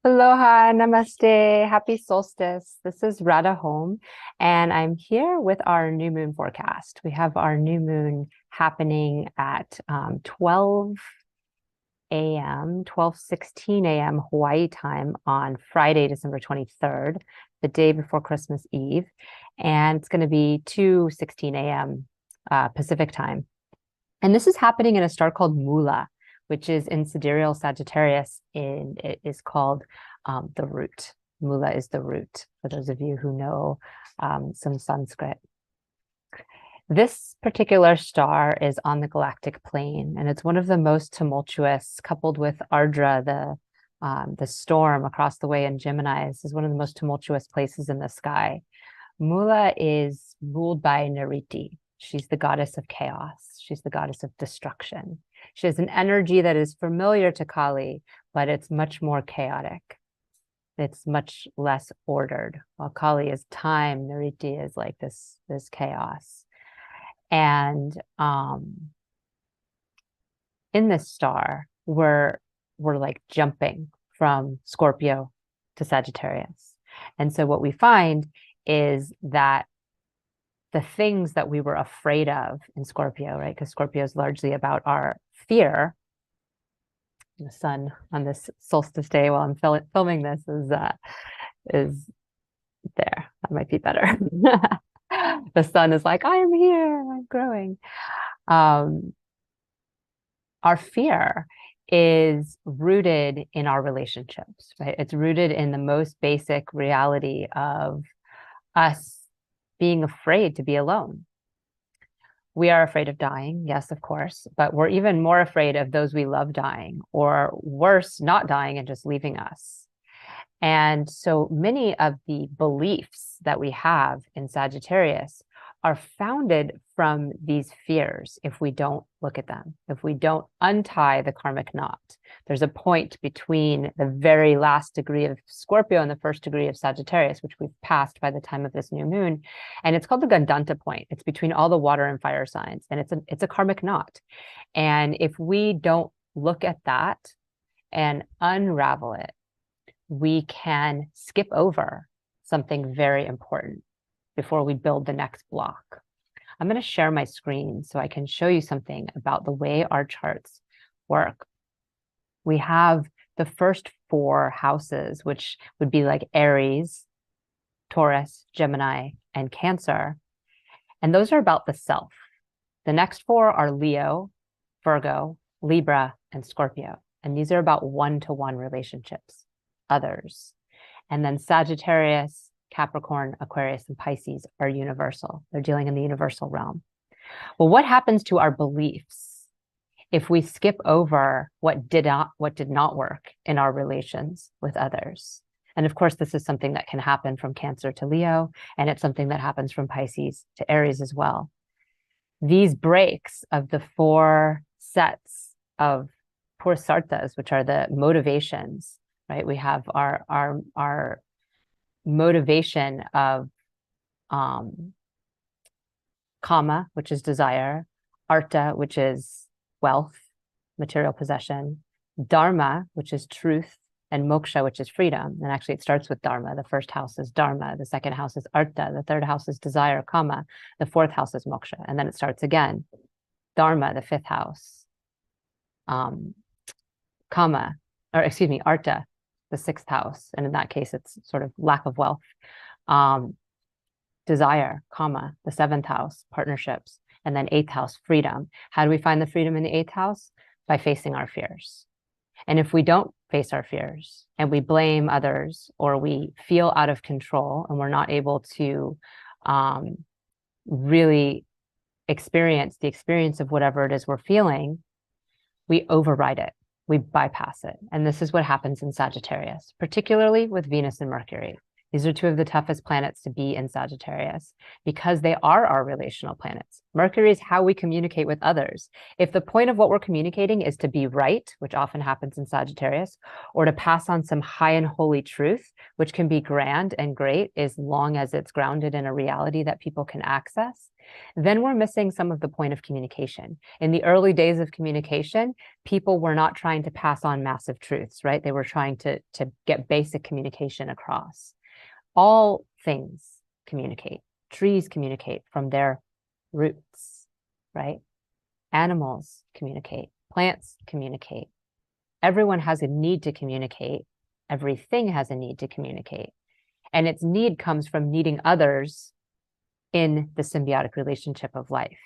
Aloha, namaste, happy solstice. This is Radha Home, and I'm here with our new moon forecast. We have our new moon happening at 12 a.m., 12:16 a.m. Hawaii time on Friday, December 23rd, the day before Christmas Eve. And it's going to be 2:16 a.m. Pacific time. And this is happening in a star called Mula, which is in sidereal Sagittarius. It is called the root. Mula is the root, for those of you who know some Sanskrit. This particular star is on the galactic plane, and it's one of the most tumultuous, coupled with Ardra, the storm across the way in Gemini. This is one of the most tumultuous places in the sky. Mula is ruled by Nariti. She's the goddess of chaos. She's the goddess of destruction. She has an energy that is familiar to Kali, but it's much more chaotic. It's much less ordered. While Kali is time, Nariti is like this chaos. And in this star, we're like jumping from Scorpio to Sagittarius. And so what we find is that the things that we were afraid of in Scorpio, right? Because Scorpio is largely about our fear. The sun on this solstice day while I'm filming this is there. That might be better. The sun is like, I am here, I'm growing. Our fear is rooted in our relationships, right? It's rooted in the most basic reality of us being afraid to be alone. We are afraid of dying, yes, of course, but we're even more afraid of those we love dying, or worse, not dying and just leaving us. And so many of the beliefs that we have in Sagittarius are founded from these fears if we don't look at them, if we don't untie the karmic knot. There's a point between the very last degree of Scorpio and the first degree of Sagittarius, which we've passed by the time of this new moon. And it's called the Gandanta point. It's between all the water and fire signs, and it's a karmic knot. And if we don't look at that and unravel it, we can skip over something very important before we build the next block. I'm going to share my screen so I can show you something about the way our charts work. We have the first four houses, which would be like Aries, Taurus, Gemini, and Cancer. And those are about the self. The next four are Leo, Virgo, Libra, and Scorpio. And these are about one-to-one relationships, others. And then Sagittarius, Capricorn, Aquarius, and Pisces are universal. They're dealing in the universal realm. Well, what happens to our beliefs if we skip over what did not work in our relations with others? And of course, this is something that can happen from Cancer to Leo, and it's something that happens from Pisces to Aries as well. These breaks of the four sets of Purusarthas, which are the motivations, right? We have our motivation of kama, which is desire, artha, which is wealth, material possession, dharma, which is truth, and moksha, which is freedom. And actually it starts with dharma. The first house is dharma, the second house is artha, the third house is desire, kama, the fourth house is moksha. And then it starts again. Dharma, the fifth house, artha, the sixth house. And in that case, it's sort of lack of wealth. Desire, kama, the seventh house, partnerships, and then eighth house, freedom. How do we find the freedom in the eighth house? By facing our fears. And if we don't face our fears and we blame others, or we feel out of control and we're not able to really experience the experience of whatever it is we're feeling, we override it. We bypass it. And this is what happens in Sagittarius, particularly with Venus and Mercury. These are two of the toughest planets to be in Sagittarius because they are our relational planets. Mercury is how we communicate with others. If the point of what we're communicating is to be right, which often happens in Sagittarius, or to pass on some high and holy truth, which can be grand and great as long as it's grounded in a reality that people can access, then we're missing some of the point of communication. In the early days of communication, people were not trying to pass on massive truths, right? They were trying to get basic communication across. All things communicate. Trees communicate from their roots, right? Animals communicate. Plants communicate. Everyone has a need to communicate. Everything has a need to communicate. And its need comes from needing others in the symbiotic relationship of life.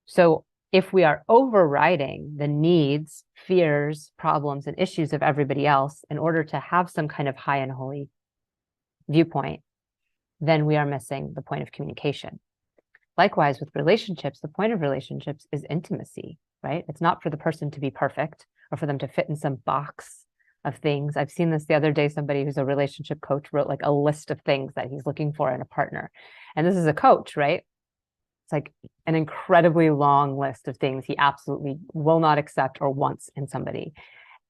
So if we are overriding the needs, fears, problems, and issues of everybody else in order to have some kind of high and holy viewpoint, then we are missing the point of communication. Likewise, with relationships, the point of relationships is intimacy, right? It's not for the person to be perfect or for them to fit in some box of things. I've seen this the other day. Somebody who's a relationship coach wrote like a list of things that he's looking for in a partner. And this is a coach, right? It's like an incredibly long list of things he absolutely will not accept or wants in somebody.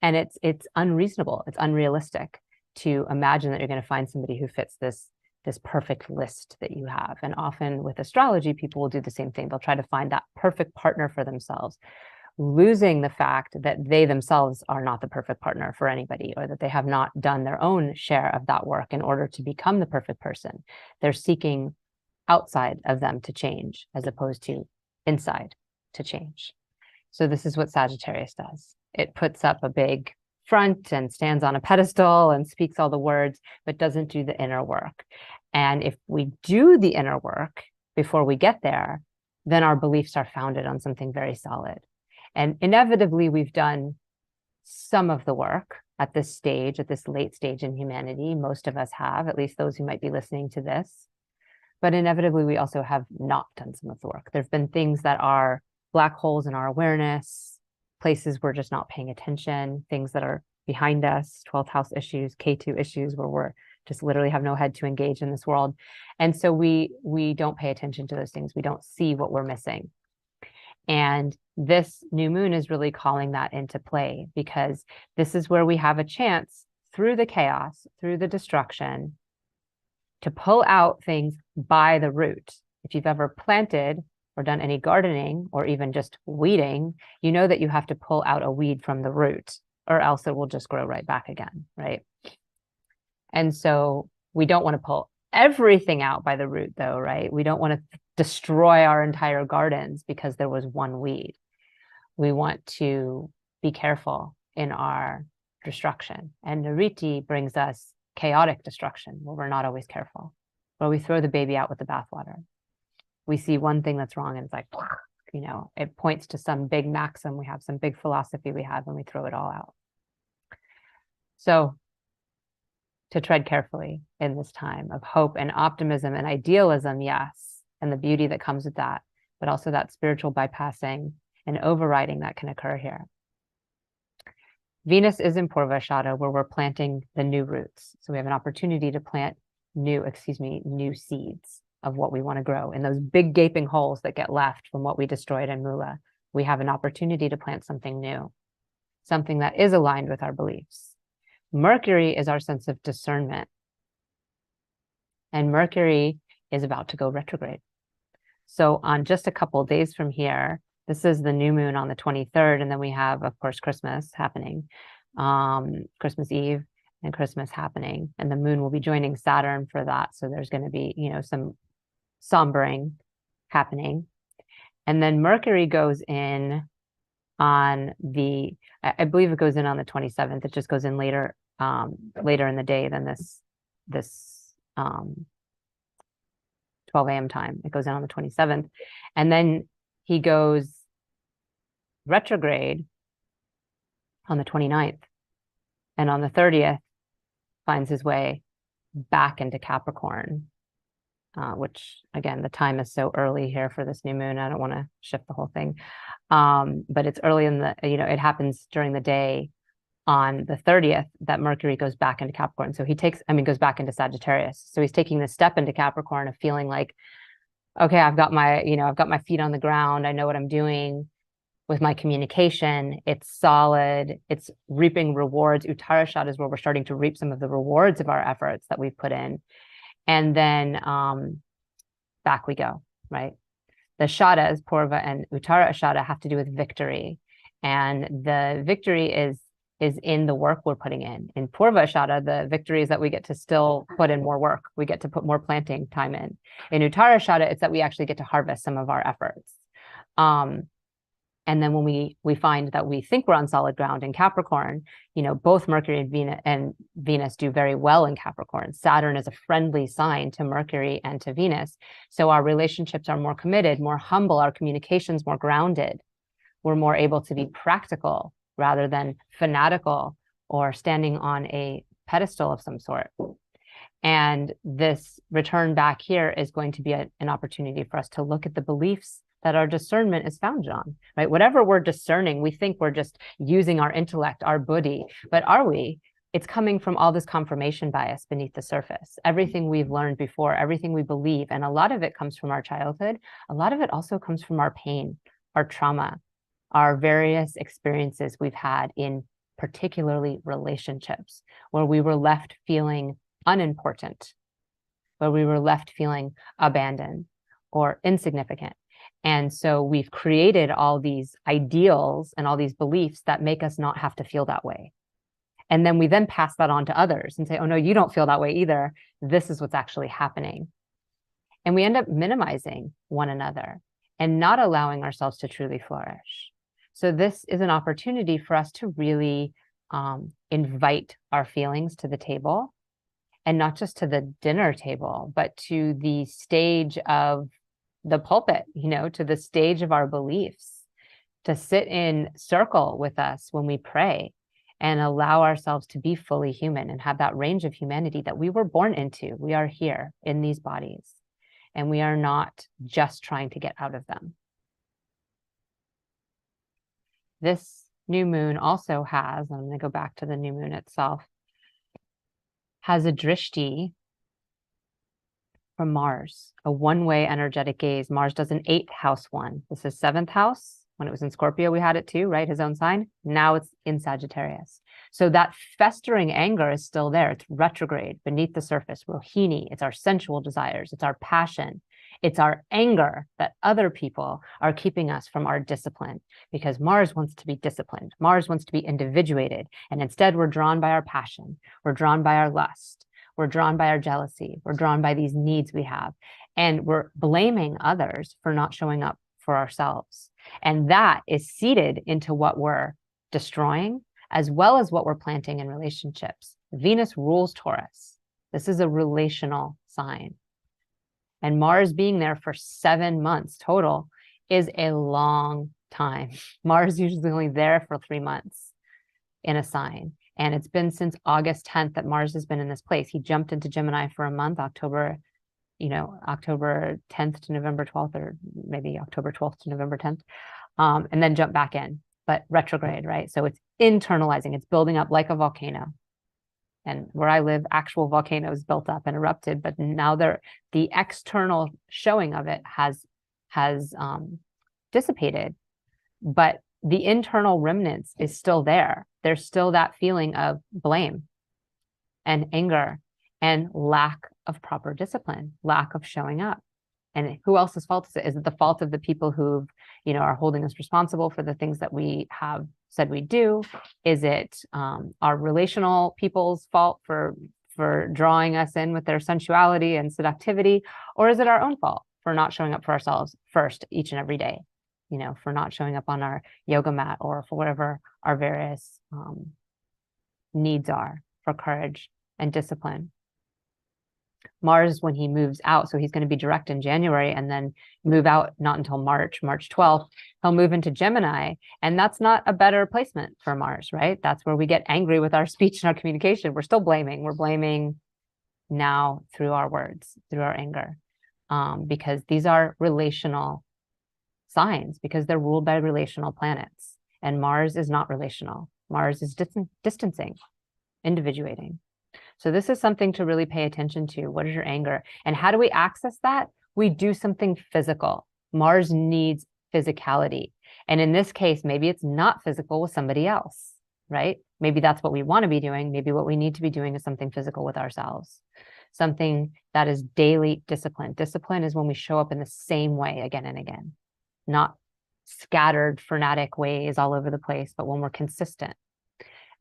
And it's unreasonable. It's unrealistic to imagine that you're going to find somebody who fits this perfect list that you have. And often with astrology, people will do the same thing. They'll try to find that perfect partner for themselves, losing the fact that they themselves are not the perfect partner for anybody, or that they have not done their own share of that work in order to become the perfect person. They're seeking outside of them to change as opposed to inside to change. So this is what Sagittarius does. It puts up a big front and stands on a pedestal and speaks all the words, but doesn't do the inner work. And if we do the inner work before we get there, then our beliefs are founded on something very solid. And inevitably, we've done some of the work at this stage, at this late stage in humanity. Most of us have, at least those who might be listening to this. But inevitably, we also have not done some of the work. There have been things that are black holes in our awareness, places we're just not paying attention, things that are behind us, 12th house issues, K2 issues, where we're just literally have no head to engage in this world. And so we don't pay attention to those things. We don't see what we're missing. And this new moon is really calling that into play, because this is where we have a chance through the chaos, through the destruction, to pull out things by the root. If you've ever planted or done any gardening or even just weeding, you know that you have to pull out a weed from the root, or else it will just grow right back again, right? And so we don't want to pull everything out by the root, though, right? We don't want to destroy our entire gardens because there was one weed. We want to be careful in our destruction. And Nariti brings us chaotic destruction, where we're not always careful, where we throw the baby out with the bathwater. We see one thing that's wrong and it's like, you know, it points to some big maxim we have, some big philosophy we have, and we throw it all out. So to tread carefully in this time of hope and optimism and idealism, yes, and the beauty that comes with that, but also that spiritual bypassing and overriding that can occur here. Venus is in Purvashada, where we're planting the new roots. So we have an opportunity to plant new seeds of what we want to grow in those big gaping holes that get left from what we destroyed in Mula. We have an opportunity to plant something new, something that is aligned with our beliefs. Mercury is our sense of discernment. And Mercury is about to go retrograde. So on just a couple of days from here, this is the new moon on the 23rd. And then we have, of course, Christmas happening, Christmas Eve and Christmas happening. And the moon will be joining Saturn for that. So there's going to be, you know, some sombering happening. And then Mercury goes in on the, I believe it goes in on the 27th. It just goes in later in the day than this 12 a.m. time. It goes in on the 27th. And then he goes retrograde on the 29th. And on the 30th, finds his way back into Capricorn, which, again, the time is so early here for this new moon. I don't want to shift the whole thing. But it's early in the, you know, it happens during the day on the 30th that Mercury goes back into Capricorn. So he goes back into Sagittarius. So he's taking this step into Capricorn of feeling like, okay, I've got my feet on the ground. I know what I'm doing with my communication. It's solid. It's reaping rewards. Uttarashada is where we're starting to reap some of the rewards of our efforts that we've put in. And then back we go, right? The shadas, Purva and Uttara Ashada, have to do with victory. And the victory is in the work we're putting in. In Purva Ashada, the victory is that we get to still put in more work. We get to put more planting time in. In Uttara Ashada, it's that we actually get to harvest some of our efforts. And then when we find that we think we're on solid ground in Capricorn, both Mercury and Venus do very well in Capricorn. Saturn is a friendly sign to Mercury and to Venus. So our relationships are more committed, more humble, our communications more grounded. We're more able to be practical rather than fanatical or standing on a pedestal of some sort. And this return back here is going to be an opportunity for us to look at the beliefs that our discernment is founded on, right? Whatever we're discerning, we think we're just using our intellect, our buddhi, but are we? It's coming from all this confirmation bias beneath the surface. Everything we've learned before, everything we believe, and a lot of it comes from our childhood. A lot of it also comes from our pain, our trauma, our various experiences we've had in particularly relationships, where we were left feeling unimportant, where we were left feeling abandoned or insignificant. And so we've created all these ideals and all these beliefs that make us not have to feel that way. And then we then pass that on to others and say, oh, no, you don't feel that way either. This is what's actually happening. And we end up minimizing one another and not allowing ourselves to truly flourish. So this is an opportunity for us to really invite our feelings to the table, and not just to the dinner table, but to the stage of the pulpit, to the stage of our beliefs, to sit in circle with us when we pray and allow ourselves to be fully human and have that range of humanity that we were born into. We are here in these bodies, and we are not just trying to get out of them. This new moon also has, I'm going to go back to the new moon itself, has a drishti from Mars, a one-way energetic gaze. Mars does an 8th house one. This is 7th house. When it was in Scorpio, we had it too, right? His own sign. Now it's in Sagittarius. So that festering anger is still there. It's retrograde beneath the surface. Rohini, it's our sensual desires. It's our passion. It's our anger that other people are keeping us from our discipline, because Mars wants to be disciplined. Mars wants to be individuated. And instead we're drawn by our passion. We're drawn by our lust. We're drawn by our jealousy. We're drawn by these needs we have. And we're blaming others for not showing up for ourselves. And that is seeded into what we're destroying, as well as what we're planting in relationships. Venus rules Taurus. This is a relational sign. And Mars being there for 7 months total is a long time. Mars is usually only there for 3 months in a sign. And it's been since August 10th that Mars has been in this place. He jumped into Gemini for a month, October 10th to November 12th, or maybe October 12th to November 10th, and then jump back in, but retrograde, right? So it's internalizing, it's building up like a volcano. And where I live, actual volcanoes built up and erupted, but now the external showing of it has dissipated, but the internal remnants is still there. There's still that feeling of blame and anger and lack of proper discipline, lack of showing up. And who else's fault is it? Is it the fault of the people who, are holding us responsible for the things that we have said we do? Is it our relational people's fault for drawing us in with their sensuality and seductivity? Or is it our own fault for not showing up for ourselves first each and every day? For not showing up on our yoga mat, or for whatever our various needs are for courage and discipline. Mars, when he moves out, so he's going to be direct in January and then move out not until March 12th, he'll move into Gemini. And that's not a better placement for Mars, right? That's where we get angry with our speech and our communication. We're still blaming. We're blaming now through our words, through our anger, because these are relational signs, because they're ruled by relational planets, and Mars is not relational. Mars is distancing, individuating. So this is something to really pay attention to. What is your anger? And how do we access that? We do something physical. Mars needs physicality. And in this case, maybe it's not physical with somebody else, right? Maybe that's what we want to be doing. Maybe what we need to be doing is something physical with ourselves. Something that is daily discipline. Discipline is when we show up in the same way again and again, not scattered, frenetic ways all over the place, but when we're consistent.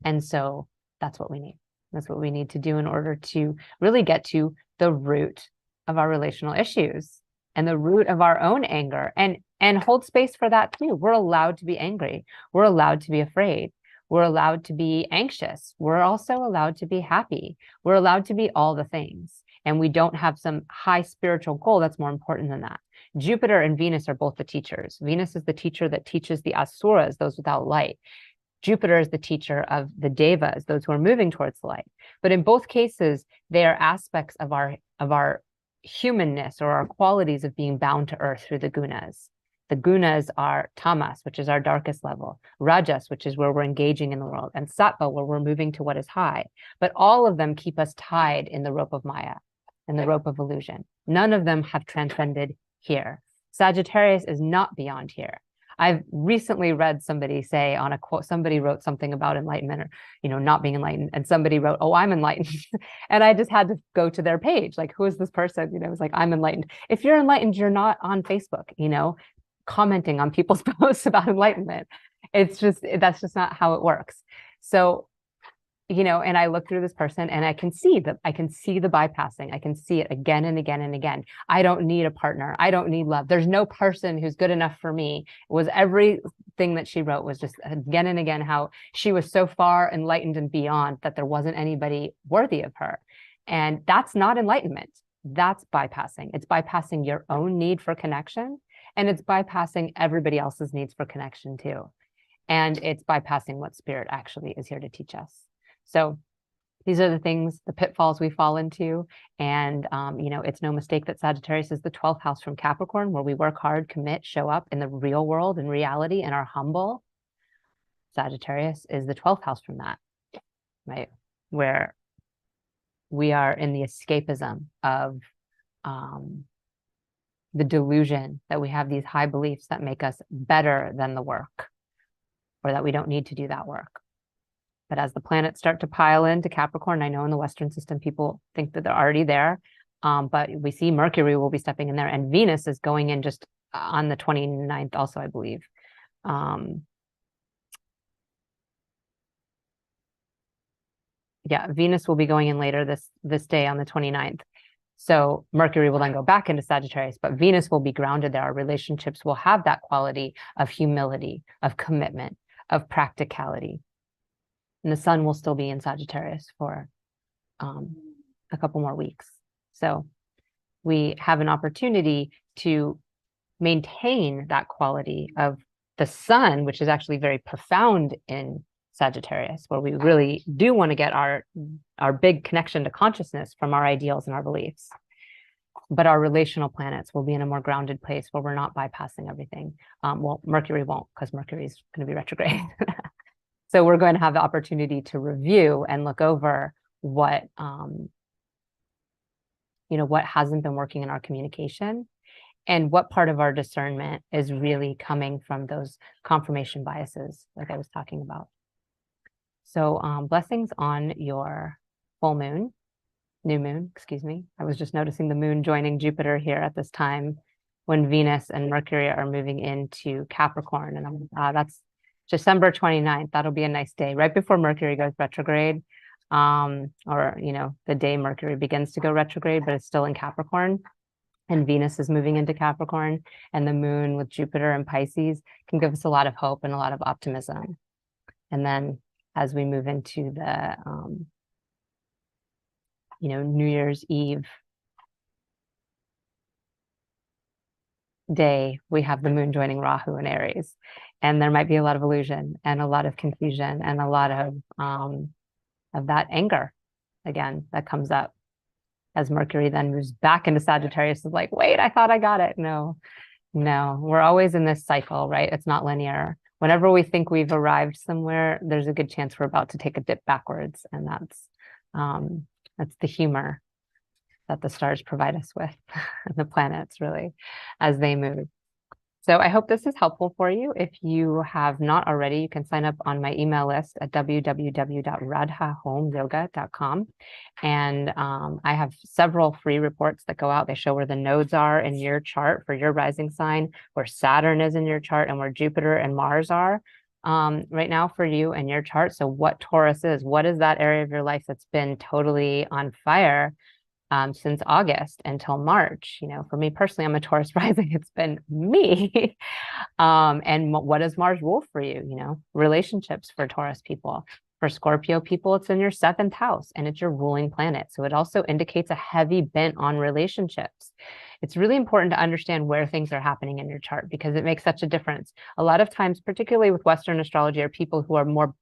And so that's what we need. That's what we need to do in order to really get to the root of our relational issues and the root of our own anger, and hold space for that too. We're allowed to be angry. We're allowed to be afraid. We're allowed to be anxious. We're also allowed to be happy. We're allowed to be all the things. And we don't have some high spiritual goal that's more important than that. Jupiter and Venus are both the teachers. Venus is the teacher that teaches the asuras, those without light. Jupiter is the teacher of the devas, those who are moving towards the light. But in both cases, they are aspects of our humanness, or our qualities of being bound to earth through the gunas. The gunas are tamas, which is our darkest level, rajas, which is where we're engaging in the world, and sattva, where we're moving to what is high. But all of them keep us tied in the rope of Maya, in the rope of illusion. None of them have transcended here. Sagittarius is not beyond here. I've recently read somebody say on a quote, somebody wrote something about enlightenment, or, not being enlightened. And somebody wrote, "Oh, I'm enlightened." And I just had to go to their page. Like, who is this person? It was like, I'm enlightened. If you're enlightened, you're not on Facebook, commenting on people's posts about enlightenment. That's just not how it works. So, and I look through this person and I can see the bypassing. I can see it again and again and again. I don't need a partner. I don't need love. There's no person who's good enough for me. It was everything that she wrote was just again and again, how she was so far enlightened and beyond that there wasn't anybody worthy of her. And that's not enlightenment. That's bypassing. It's bypassing your own need for connection. And it's bypassing everybody else's needs for connection too. And it's bypassing what spirit actually is here to teach us. So these are the things, the pitfalls we fall into. And, it's no mistake that Sagittarius is the 12th house from Capricorn, where we work hard, commit, show up in the real world, in reality, and are humble. Sagittarius is the 12th house from that, right? Where we are in the escapism of the delusion that we have these high beliefs that make us better than the work, or that we don't need to do that work. But as the planets start to pile into Capricorn, I know in the Western system, people think that they're already there. But we see Mercury will be stepping in there, and Venus is going in just on the 29th also, I believe. Venus will be going in later this day on the 29th. So Mercury will then go back into Sagittarius, but Venus will be grounded there. Our relationships will have that quality of humility, of commitment, of practicality. And the sun will still be in Sagittarius for a couple more weeks. So we have an opportunity to maintain that quality of the sun, which is actually very profound in Sagittarius, where we really do want to get our big connection to consciousness from our ideals and our beliefs. But our relational planets will be in a more grounded place where we're not bypassing everything. Well, Mercury won't, because Mercury is going to be retrograde. So we're going to have the opportunity to review and look over what hasn't been working in our communication, and what part of our discernment is really coming from those confirmation biases, like I was talking about. So blessings on your new moon, excuse me. I was just noticing the moon joining Jupiter here at this time when Venus and Mercury are moving into Capricorn. And that's December 29th. That'll be a nice day, right before Mercury goes retrograde, or, the day Mercury begins to go retrograde, but it's still in Capricorn, and Venus is moving into Capricorn, and the moon with Jupiter and Pisces can give us a lot of hope and a lot of optimism. And then as we move into the, New Year's Eve day, we have the moon joining Rahu in Aries. And there might be a lot of illusion and a lot of confusion and a lot of that anger, again, that comes up as Mercury then moves back into Sagittarius. Is like, wait, I thought I got it. No, we're always in this cycle, right? It's not linear. whenever we think we've arrived somewhere, there's a good chance we're about to take a dip backwards. And that's the humor that the stars provide us with, and the planets really, as they move. So I hope this is helpful for you. If you have not already, you can sign up on my email list at www.radhahomeyoga.com. And I have several free reports that go out. They show where the nodes are in your chart for your rising sign, where Saturn is in your chart, and where Jupiter and Mars are right now for you and your chart. So what Taurus is, what is that area of your life that's been totally on fire since August until March? You know, for me personally, I'm a Taurus rising. It's been me. And what does Mars rule for you? You know, relationships for Taurus people. For Scorpio people, it's in your 7th house and it's your ruling planet. So it also indicates a heavy bent on relationships. It's really important to understand where things are happening in your chart because it makes such a difference. A lot of times, particularly with Western astrology, are people who are more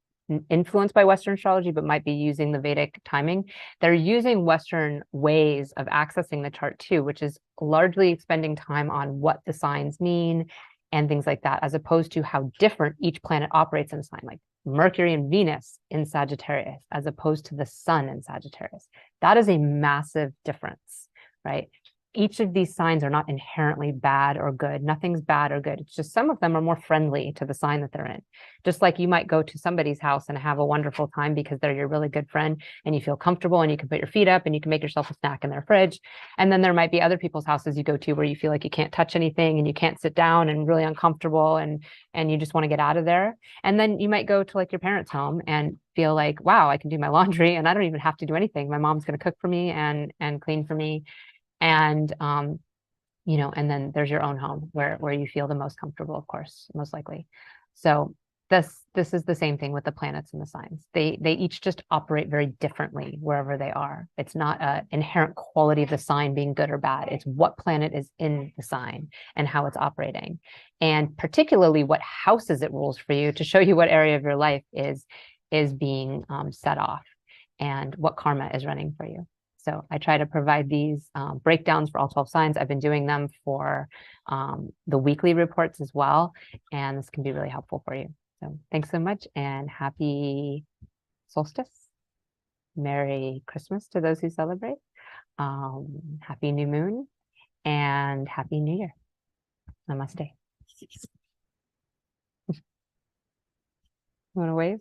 influenced by Western astrology, but might be using the Vedic timing. They're using Western ways of accessing the chart too, which is largely spending time on what the signs mean and things like that, as opposed to how different each planet operates in a sign, like Mercury and Venus in Sagittarius, as opposed to the sun in Sagittarius. That is a massive difference, right? Each of these signs are not inherently bad or good. Nothing's bad or good. It's just some of them are more friendly to the sign that they're in. Just like you might go to somebody's house and have a wonderful time because they're your really good friend and you feel comfortable and you can put your feet up and you can make yourself a snack in their fridge. And then there might be other people's houses you go to where you feel like you can't touch anything and you can't sit down and really uncomfortable and you just want to get out of there. And then you might go to like your parents' home and feel like, wow, I can do my laundry and I don't even have to do anything. My mom's going to cook for me and clean for me. And you know, and then there's your own home where you feel the most comfortable, of course, most likely. So this is the same thing with the planets and the signs. They each just operate very differently wherever they are. It's not an inherent quality of the sign being good or bad. It's what planet is in the sign and how it's operating, and particularly what houses it rules for you to show you what area of your life is being set off and what karma is running for you. So I try to provide these breakdowns for all 12 signs. I've been doing them for the weekly reports as well, and this can be really helpful for you. So thanks so much, and happy solstice. Merry Christmas to those who celebrate. Happy new moon, and happy new year. Namaste. You want to wave?